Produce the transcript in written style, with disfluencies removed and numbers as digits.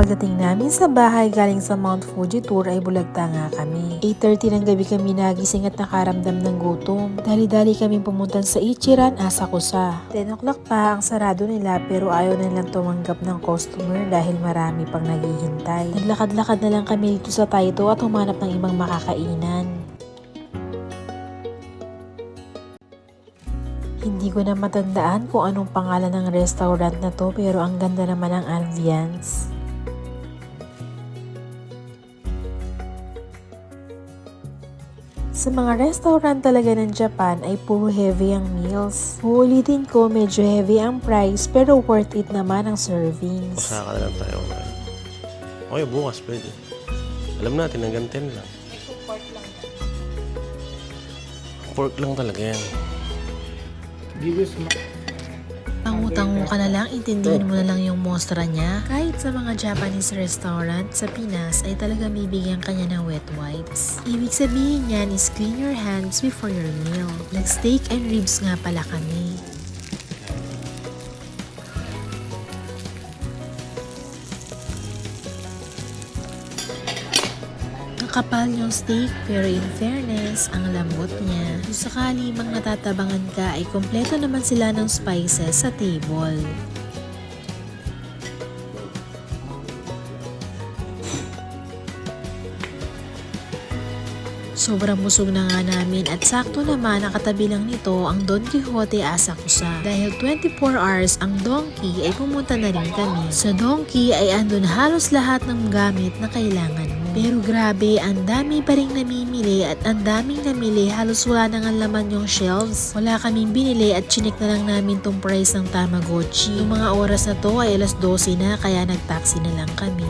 Pagdating namin sa bahay galing sa Mount Fuji tour ay bulagta nga kami. 8:30 ng gabi kami nagising at nakaramdam ng gutom. Dali-dali kami pumunta sa Ichiran Asakusa. 10 o'clock pa ang sarado nila pero ayaw na nilang tumanggap ng customer dahil marami pang naghihintay. Naglakad-lakad na lang kami dito sa Taito at humanap ng ibang makakainan. Hindi ko na matandaan kung anong pangalan ng restaurant na to pero ang ganda naman ng ambience. Sa mga restaurant talaga ng Japan ay puro heavy ang meals. Uulitin ko, medyo heavy ang price pero worth it naman ang servings. Masaka na lang tayo. Okay, bukas pwede. Alam natin, hanggang 10 lang. Pork lang talaga yan. Pangutango ka na lang, intindihin mo na lang yung mostra niya. Kahit sa mga Japanese restaurant sa Pinas ay talaga bibigyan kanya ng wet wipes. Ibig sabihin niyan is clean your hands before your meal. Nag-steak and ribs nga pala kami. Kapal yung steak pero in fairness, ang lambot niya. Kung sakali mang natatabangan ka ay kompleto naman sila ng spices sa table. Sobrang busog na nga namin at sakto naman nakatabi lang nito ang Don Quixote Asakusa. Dahil 24 hours ang donkey ay pumunta na rin kami. Sa donkey ay andun halos lahat ng gamit na kailangan mo. Pero grabe, ang dami pa rin namimili at ang daming namili, halos wala nang laman yung shelves. Wala kaming binili at chinik na lang namin tong price ng Tamagotchi. Yung mga oras na to ay alas 12 na kaya nagtaxi na lang kami.